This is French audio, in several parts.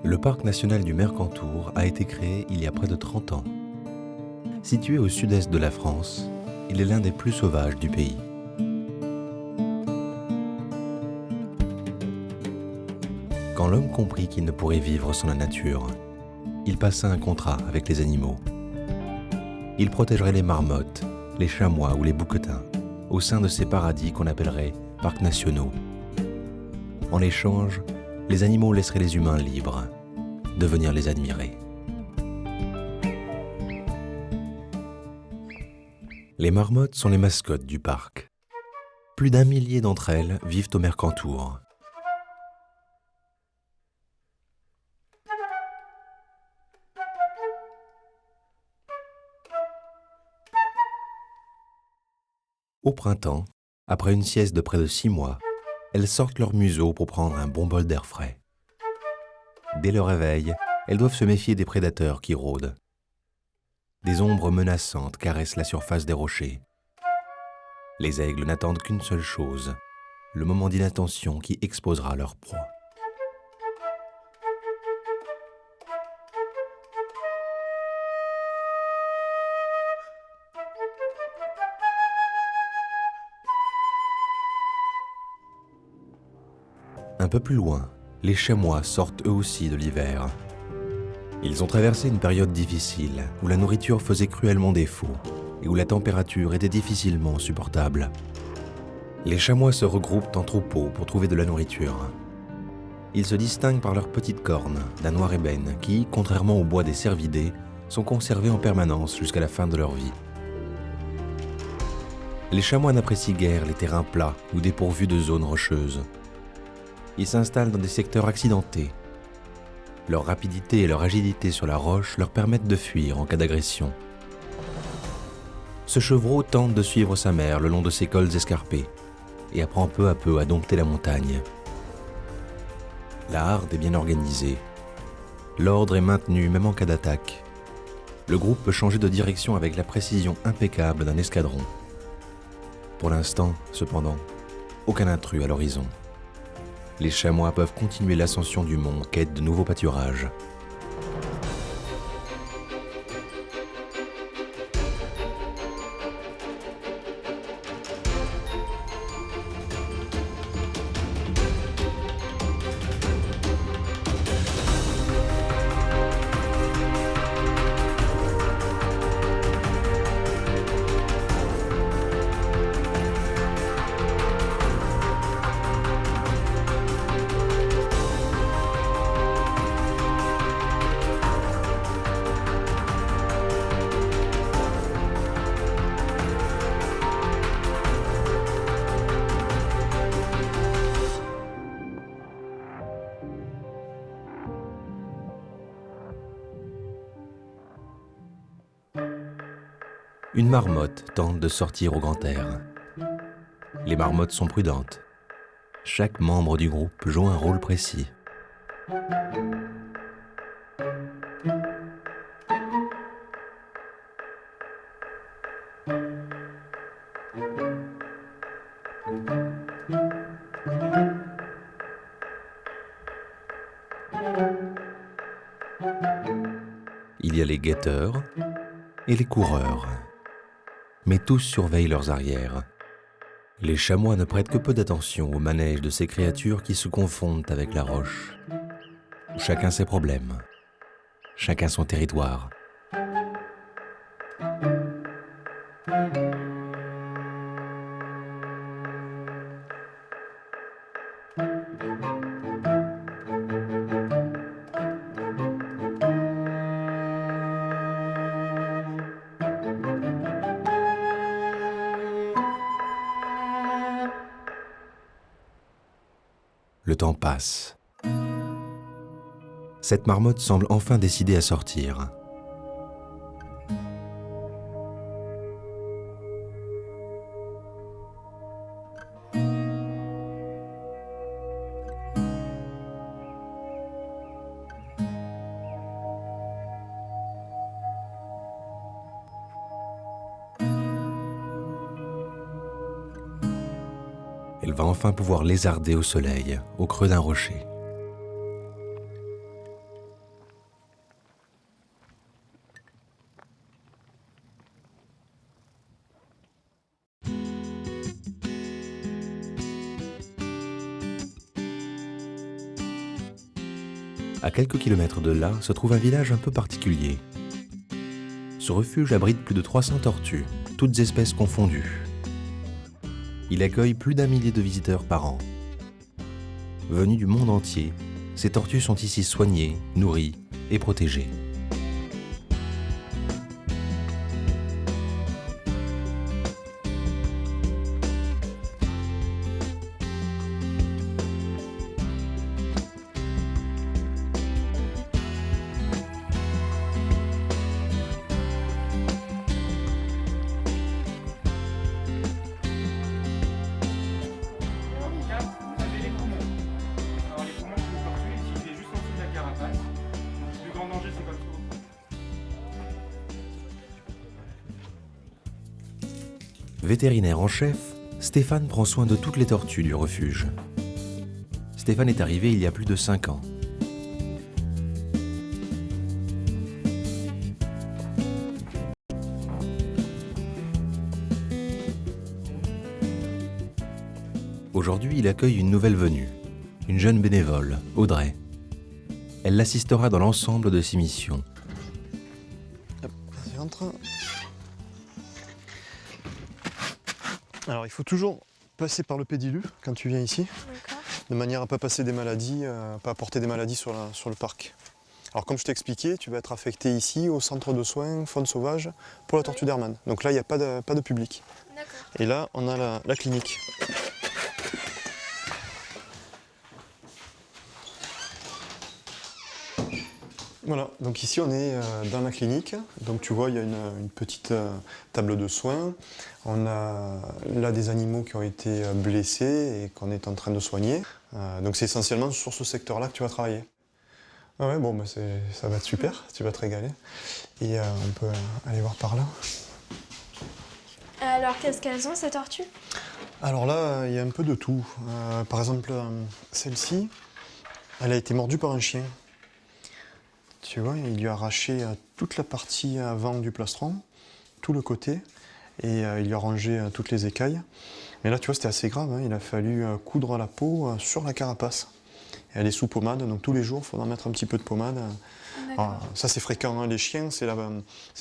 Le parc national du Mercantour a été créé il y a près de 30 ans. Situé au sud-est de la France, il est l'un des plus sauvages du pays. Quand l'homme comprit qu'il ne pourrait vivre sans la nature, il passa un contrat avec les animaux. Il protégerait les marmottes, les chamois ou les bouquetins au sein de ces paradis qu'on appellerait parcs nationaux. En échange, les animaux laisseraient les humains libres de venir les admirer. Les marmottes sont les mascottes du parc. Plus d'1 millier d'entre elles vivent au Mercantour. Au printemps, après une sieste de près de 6 mois, elles sortent leur museau pour prendre un bon bol d'air frais. Dès le réveil, elles doivent se méfier des prédateurs qui rôdent. Des ombres menaçantes caressent la surface des rochers. Les aigles n'attendent qu'une seule chose, le moment d'inattention qui exposera leur proie. Un peu plus loin, les chamois sortent eux aussi de l'hiver. Ils ont traversé une période difficile où la nourriture faisait cruellement défaut et où la température était difficilement supportable. Les chamois se regroupent en troupeaux pour trouver de la nourriture. Ils se distinguent par leurs petites cornes d'un noir ébène qui, contrairement au bois des cervidés, sont conservés en permanence jusqu'à la fin de leur vie. Les chamois n'apprécient guère les terrains plats ou dépourvus de zones rocheuses. Ils s'installent dans des secteurs accidentés. Leur rapidité et leur agilité sur la roche leur permettent de fuir en cas d'agression. Ce chevreau tente de suivre sa mère le long de ses cols escarpés et apprend peu à peu à dompter la montagne. La harde est bien organisée. L'ordre est maintenu même en cas d'attaque. Le groupe peut changer de direction avec la précision impeccable d'un escadron. Pour l'instant, cependant, aucun intrus à l'horizon. Les chamois peuvent continuer l'ascension du mont en quête de nouveaux pâturages. Une marmotte tente de sortir au grand air. Les marmottes sont prudentes. Chaque membre du groupe joue un rôle précis. Il y a les guetteurs et les coureurs. Mais tous surveillent leurs arrières. Les chamois ne prêtent que peu d'attention au manège de ces créatures qui se confondent avec la roche. Chacun ses problèmes, chacun son territoire. Le temps passe. Cette marmotte semble enfin décidée à sortir. Elle va enfin pouvoir lézarder au soleil, au creux d'un rocher. À quelques kilomètres de là se trouve un village un peu particulier. Ce refuge abrite plus de 300 tortues, toutes espèces confondues. Il accueille plus d'1 millier de visiteurs par an. Venus du monde entier, ces tortues sont ici soignées, nourries et protégées. Vétérinaire en chef, Stéphane prend soin de toutes les tortues du refuge. Stéphane est arrivé il y a plus de 5 ans. Aujourd'hui, il accueille une nouvelle venue, une jeune bénévole, Audrey. Elle l'assistera dans l'ensemble de ses missions. Hop, vas-y, rentre. Alors il faut toujours passer par le pédilu quand tu viens ici, de manière à ne pas passer des maladies, pas apporter des maladies sur le parc. Alors comme je t'ai expliqué, tu vas être affecté ici au centre de soins faune sauvage pour la tortue d'Hermann. Donc là il n'y a pas de public. Et là on a la clinique. Voilà, donc ici on est dans la clinique, donc tu vois il y a une petite table de soins, on a là des animaux qui ont été blessés et qu'on est en train de soigner, donc c'est essentiellement sur ce secteur-là que tu vas travailler. Ah ouais, bon, bah ça va être super, tu vas te régaler, et on peut aller voir par là. Alors qu'est-ce qu'elles ont ces tortues? Alors là il y a un peu de tout, par exemple celle-ci, elle a été mordue par un chien. Tu vois, il lui a arraché toute la partie avant du plastron, tout le côté, et il lui a rangé toutes les écailles. Mais là, tu vois, c'était assez grave, hein, il a fallu coudre la peau sur la carapace. Et elle est sous pommade, donc tous les jours, il faudra mettre un petit peu de pommade. Alors, ça, c'est fréquent, hein, les chiens, c'est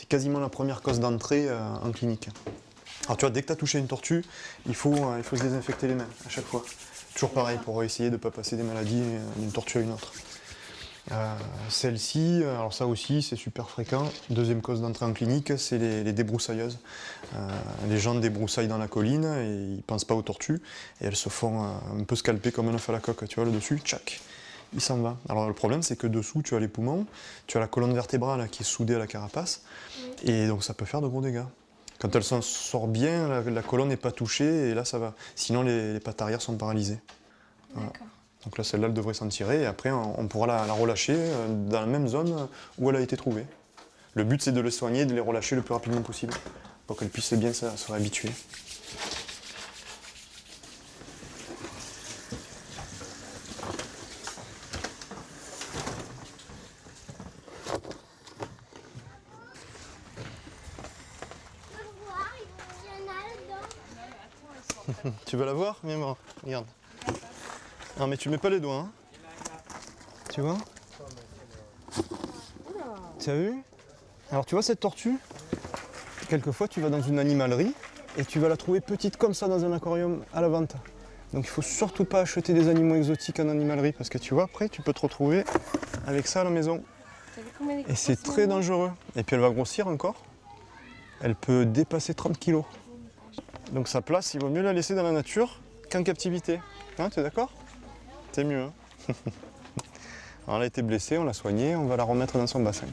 quasiment la première cause d'entrée en clinique. Alors tu vois, dès que tu as touché une tortue, il faut se désinfecter les mains à chaque fois. Toujours pareil, pour essayer de ne pas passer des maladies d'une tortue à une autre. Celle-ci, alors ça aussi c'est super fréquent. Deuxième cause d'entrée en clinique, c'est les débroussailleuses. Les gens débroussaillent dans la colline et ils pensent pas aux tortues et elles se font un peu scalper comme un œuf à la coque. Tu vois le dessus, tchac, il s'en va. Alors le problème c'est que dessous tu as les poumons, tu as la colonne vertébrale qui est soudée à la carapace et donc ça peut faire de gros dégâts. Quand elle s'en sort bien, la colonne n'est pas touchée et là ça va. Sinon les pattes arrière sont paralysées. Voilà. Donc là, celle-là, elle devrait s'en tirer et après, on pourra la relâcher dans la même zone où elle a été trouvée. Le but, c'est de les soigner et de les relâcher le plus rapidement possible pour qu'elles puissent bien se réhabituer. Tu veux la voir? Viens voir, regarde. Non mais tu mets pas les doigts, hein. Tu vois? Tu as vu? Alors tu vois cette tortue? Quelquefois tu vas dans une animalerie et tu vas la trouver petite comme ça dans un aquarium à la vente. Donc il faut surtout pas acheter des animaux exotiques en animalerie parce que tu vois après tu peux te retrouver avec ça à la maison. Et c'est très dangereux. Et puis elle va grossir encore. Elle peut dépasser 30 kg. Donc sa place, il vaut mieux la laisser dans la nature qu'en captivité. Hein, tu es d'accord? C'est mieux. Hein. Alors elle a été blessée, on l'a soignée, on va la remettre dans son bassin.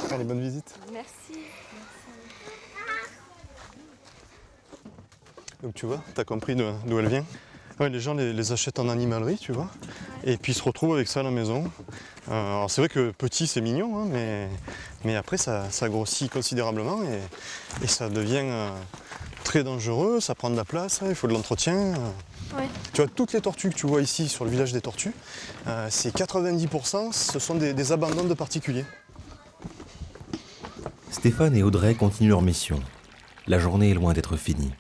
Allez, bonne visite. Merci. Donc tu vois, tu as compris d'où elle vient. Ouais, les gens les achètent en animalerie, tu vois, et puis ils se retrouvent avec ça à la maison. Alors c'est vrai que petit c'est mignon, hein, mais après ça grossit considérablement et ça devient très dangereux, ça prend de la place, il faut de l'entretien. Ouais. Tu vois, toutes les tortues que tu vois ici sur le village des tortues, c'est 90%, ce sont des abandons de particuliers. Stéphane et Audrey continuent leur mission. La journée est loin d'être finie.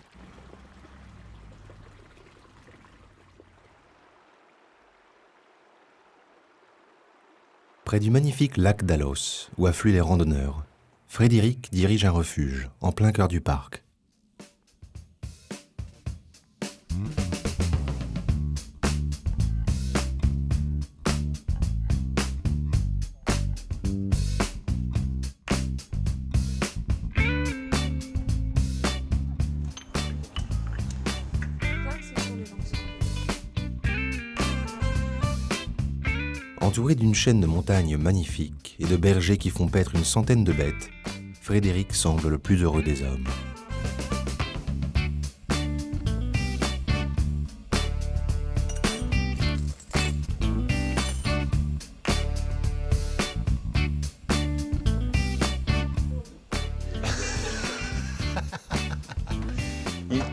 Près du magnifique lac d'Alos, où affluent les randonneurs, Frédéric dirige un refuge, en plein cœur du parc. Entouré d'une chaîne de montagnes magnifiques et de bergers qui font paître une centaine de bêtes, Frédéric semble le plus heureux des hommes.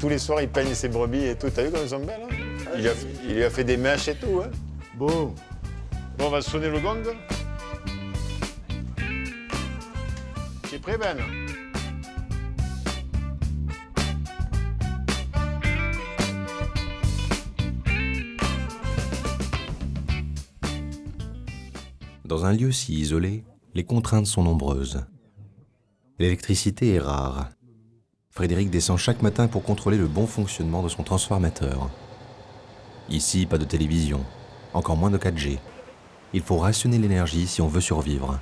Tous les soirs, il peigne ses brebis et tout. T'as vu comme elles sont belles, hein? Il lui a fait des mèches et tout. Hein? Bon, on va sonner le gong. Tu es prêt, Ben? Dans un lieu si isolé, les contraintes sont nombreuses. L'électricité est rare. Frédéric descend chaque matin pour contrôler le bon fonctionnement de son transformateur. Ici, pas de télévision, encore moins de 4G. Il faut rationner l'énergie si on veut survivre.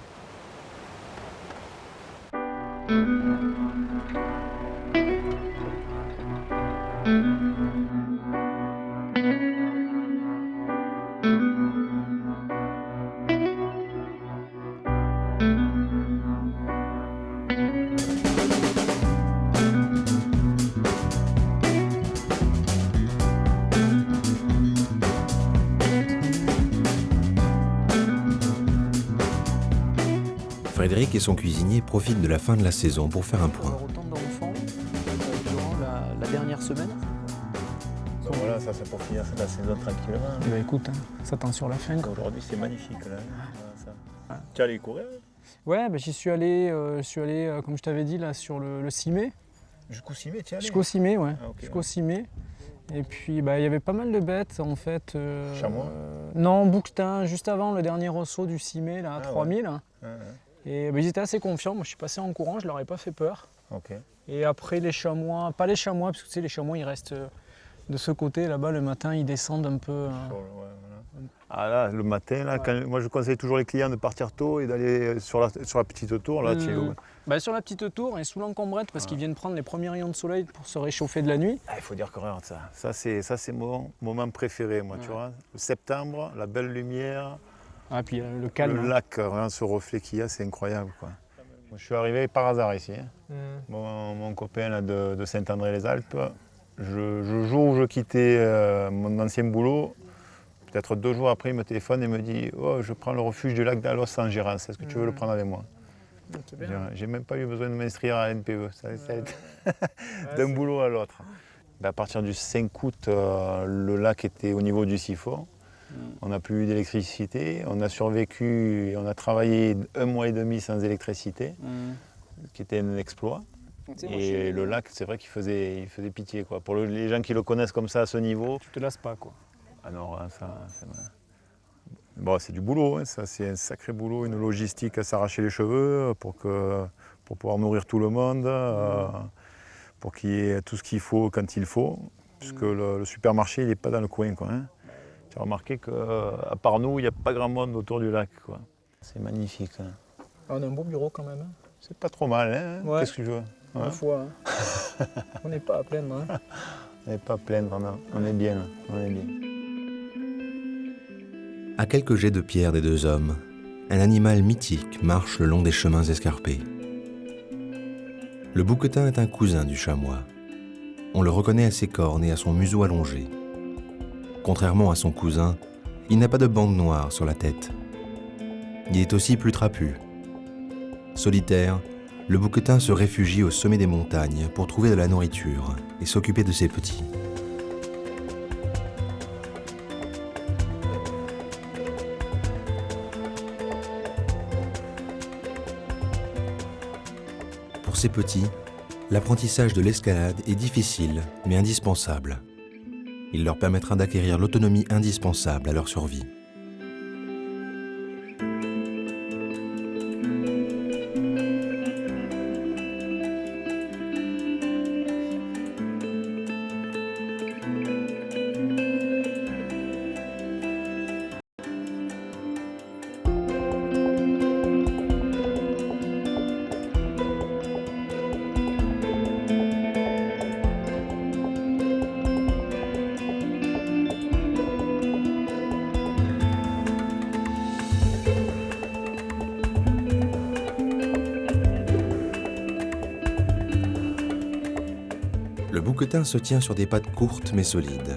Frédéric et son cuisinier profitent de la fin de la saison pour faire un point. Autant d'enfants durant la dernière semaine. Donc voilà, ça c'est pour finir la saison tranquillement. Eh ben, écoute, ça tend sur la fin. Aujourd'hui c'est magnifique là. Ça. Tu es allé courir? Ouais, j'y suis allé, comme je t'avais dit, là, sur le 6 mai. Jusqu'au 6 mai, tu es allé? Jusqu'au 6 mai, ouais. Ah, okay, jusqu'au 6 mai. Et puis il y avait pas mal de bêtes en fait. Chamois? Non, bouquetin, juste avant le dernier ressaut du 6 mai, là, à 3000. Ouais. Et ils étaient assez confiants, moi je suis passé en courant, je leur ai pas fait peur. Okay. Et après les chamois, pas les chamois, parce que tu sais les chamois ils restent de ce côté là-bas le matin, ils descendent un peu. Voilà. Ah là, le matin, là, moi je conseille toujours les clients de partir tôt et d'aller sur la petite tour, là, sur la petite tour et sous l'encombrette parce qu'ils viennent prendre les premiers rayons de soleil pour se réchauffer de la nuit. Il faut dire que regarde ça. Ça c'est mon moment préféré, moi, tu vois. Le septembre, la belle lumière. Ah, puis le calme. Le lac, ce reflet qu'il y a, c'est incroyable, quoi. Moi, je suis arrivé par hasard ici. Hein. Mon copain là, de Saint-André-les-Alpes, le jour où je quittais mon ancien boulot, peut-être 2 jours après, il me téléphone et me dit « Oh, je prends le refuge du lac d'Alos en Gérance, est-ce que tu veux le prendre avec moi ?» J'ai même pas eu besoin de m'inscrire à NPE, ça a été d'un boulot à l'autre. À partir du 5 août, le lac était au niveau du siphon. On n'a plus eu d'électricité, on a survécu et on a travaillé 1 mois et demi sans électricité, ce qui était un exploit. Et le lac, c'est vrai qu'il faisait pitié, quoi. Pour les gens qui le connaissent comme ça à ce niveau. Tu te lasses pas, quoi. Ah non, ça, bon, c'est du boulot, hein, ça c'est un sacré boulot, une logistique à s'arracher les cheveux pour pouvoir nourrir tout le monde, pour qu'il y ait tout ce qu'il faut quand il faut, puisque le supermarché il n'est pas dans le coin, quoi. Hein. Tu as remarqué qu'à part nous, il n'y a pas grand monde autour du lac, quoi. C'est magnifique. Hein. On a un beau bureau quand même. Hein. C'est pas trop mal, hein. Ouais. Qu'est-ce que je veux? Une fois. Hein. On n'est pas à plaindre. Hein. On n'est pas à plaindre, on est bien. À quelques jets de pierre des 2 hommes, un animal mythique marche le long des chemins escarpés. Le bouquetin est un cousin du chamois. On le reconnaît à ses cornes et à son museau allongé. Contrairement à son cousin, il n'a pas de bande noire sur la tête. Il est aussi plus trapu. Solitaire, le bouquetin se réfugie au sommet des montagnes pour trouver de la nourriture et s'occuper de ses petits. Pour ces petits, l'apprentissage de l'escalade est difficile mais indispensable. Il leur permettra d'acquérir l'autonomie indispensable à leur survie. bouquetin se tient sur des pattes courtes mais solides.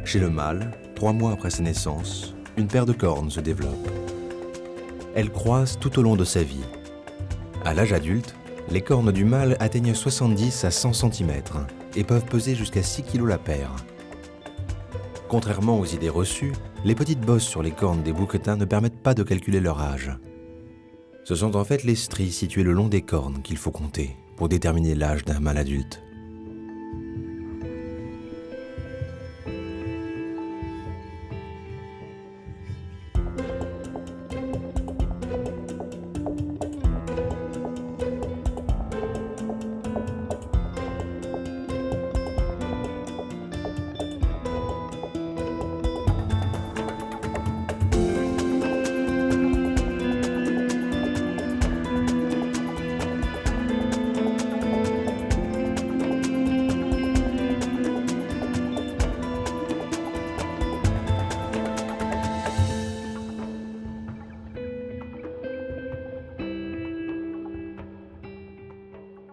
Chez le mâle, 3 mois après sa naissance, une paire de cornes se développe. Elles croissent tout au long de sa vie. À l'âge adulte, les cornes du mâle atteignent 70 à 100 cm et peuvent peser jusqu'à 6 kg la paire. Contrairement aux idées reçues, les petites bosses sur les cornes des bouquetins ne permettent pas de calculer leur âge. Ce sont en fait les stries situées le long des cornes qu'il faut compter pour déterminer l'âge d'un mâle adulte.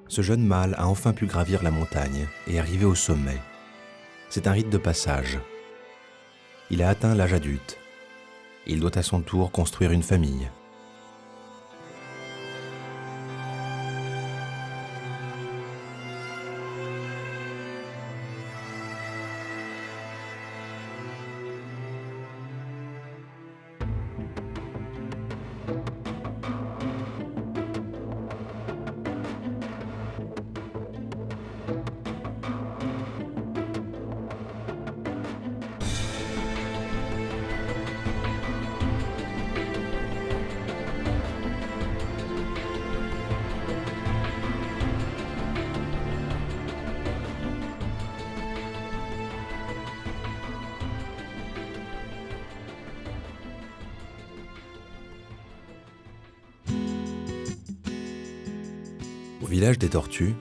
Ce jeune mâle a enfin pu gravir la montagne et arriver au sommet. C'est un rite de passage. Il a atteint l'âge adulte. Il doit à son tour construire une famille. Au village des tortues,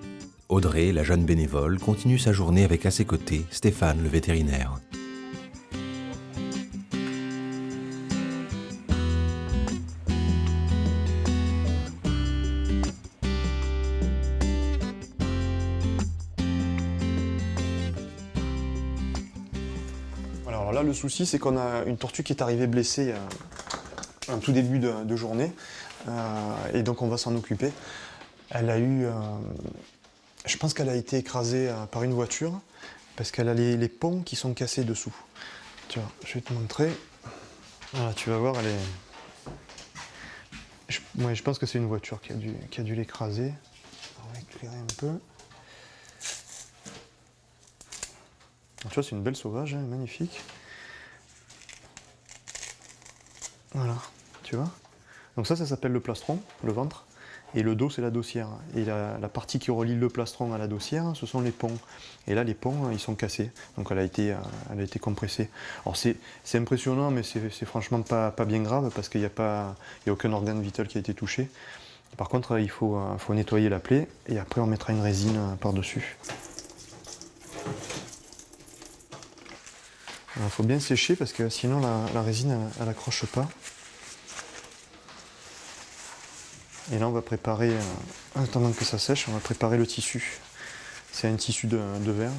Audrey, la jeune bénévole, continue sa journée avec à ses côtés Stéphane, le vétérinaire. Alors là, le souci, c'est qu'on a une tortue qui est arrivée blessée en tout début de journée, et donc on va s'en occuper. Elle a eu, je pense qu'elle a été écrasée par une voiture, parce qu'elle a les ponts qui sont cassés dessous. Tu vois, je vais te montrer. Voilà, tu vas voir, elle est... je pense que c'est une voiture qui a dû l'écraser. On va éclairer un peu. Tu vois, c'est une belle sauvage, hein, magnifique. Voilà, tu vois. Donc ça s'appelle le plastron, le ventre. Et le dos, c'est la dossière. Et la partie qui relie le plastron à la dossière, ce sont les ponts. Et là, les ponts, ils sont cassés. Donc elle a été compressée. Alors c'est impressionnant, mais c'est franchement pas bien grave, parce qu'il n'y a aucun organe vital qui a été touché. Par contre, il faut nettoyer la plaie, et après on mettra une résine par-dessus. Il faut bien sécher, parce que sinon la résine, elle n'accroche pas. Et là, on va préparer, en attendant que ça sèche, on va préparer le tissu. C'est un tissu de verre.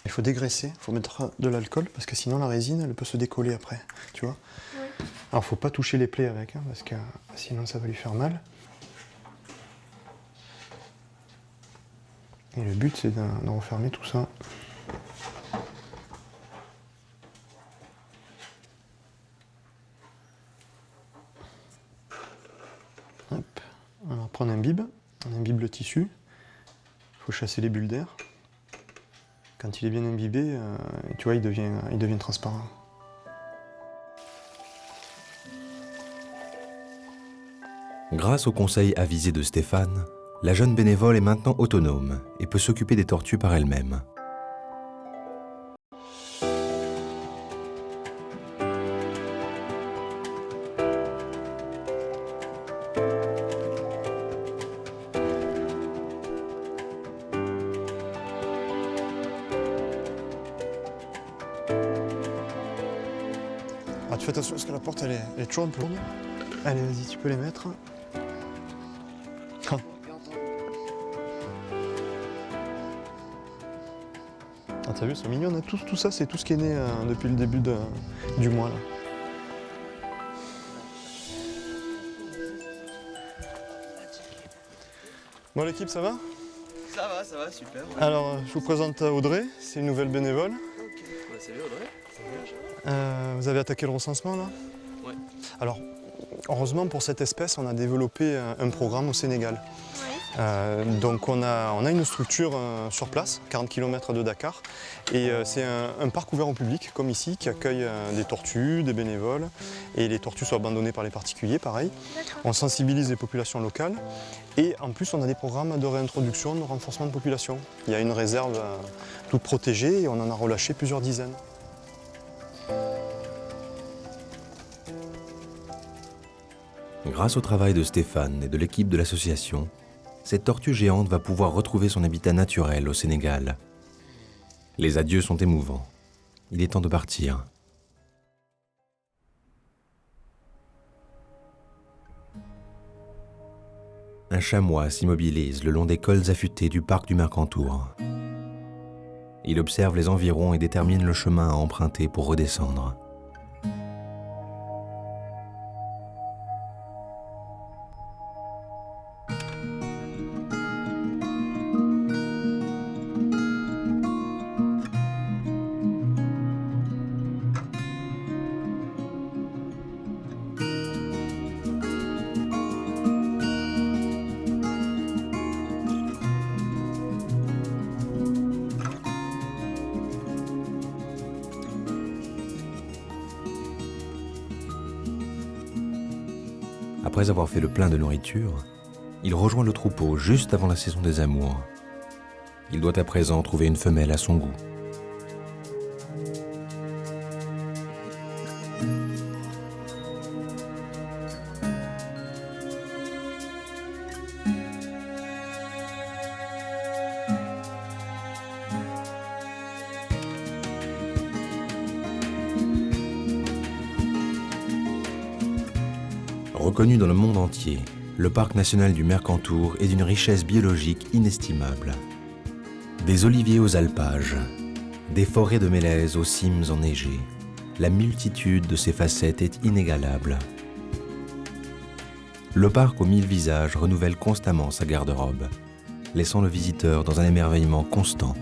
Il faut dégraisser, il faut mettre de l'alcool, parce que sinon la résine, elle peut se décoller après, tu vois. Oui. Alors, il ne faut pas toucher les plaies avec, hein, parce que sinon ça va lui faire mal. Et le but, c'est de refermer tout ça. Hop. Alors, prendre un bib, on imbibe le tissu. Il faut chasser les bulles d'air. Quand il est bien imbibé, tu vois, il devient transparent. Grâce au conseil avisé de Stéphane, la jeune bénévole est maintenant autonome et peut s'occuper des tortues par elle-même. Ah, tu fais attention parce que la porte elle est toujours un peu lourde. Allez, vas-y, tu peux les mettre. Ah. Ah, t'as vu, c'est mignon, hein. Tout ça, c'est tout ce qui est né depuis le début du mois. Là. Bon, l'équipe, ça va? Ça va, super. Ouais. Alors, je vous présente Audrey, c'est une nouvelle bénévole. Ok, bah, salut Audrey. Vous avez attaqué le recensement là? Ouais. Alors, heureusement pour cette espèce, on a développé un programme au Sénégal. Donc on a une structure sur place, 40 km de Dakar, et c'est un parc ouvert au public, comme ici, qui accueille des tortues, des bénévoles, et les tortues sont abandonnées par les particuliers, pareil. On sensibilise les populations locales, et en plus on a des programmes de réintroduction, de renforcement de population. Il y a une réserve toute protégée, et on en a relâché plusieurs dizaines. Grâce au travail de Stéphane et de l'équipe de l'association, cette tortue géante va pouvoir retrouver son habitat naturel au Sénégal. Les adieux sont émouvants. Il est temps de partir. Un chamois s'immobilise le long des cols affûtés du parc du Mercantour. Il observe les environs et détermine le chemin à emprunter pour redescendre. Après avoir fait le plein de nourriture, il rejoint le troupeau juste avant la saison des amours. Il doit à présent trouver une femelle à son goût. Reconnu dans le monde entier, le parc national du Mercantour est d'une richesse biologique inestimable. Des oliviers aux alpages, des forêts de mélèzes aux cimes enneigées, la multitude de ses facettes est inégalable. Le parc aux 1000 visages renouvelle constamment sa garde-robe, laissant le visiteur dans un émerveillement constant.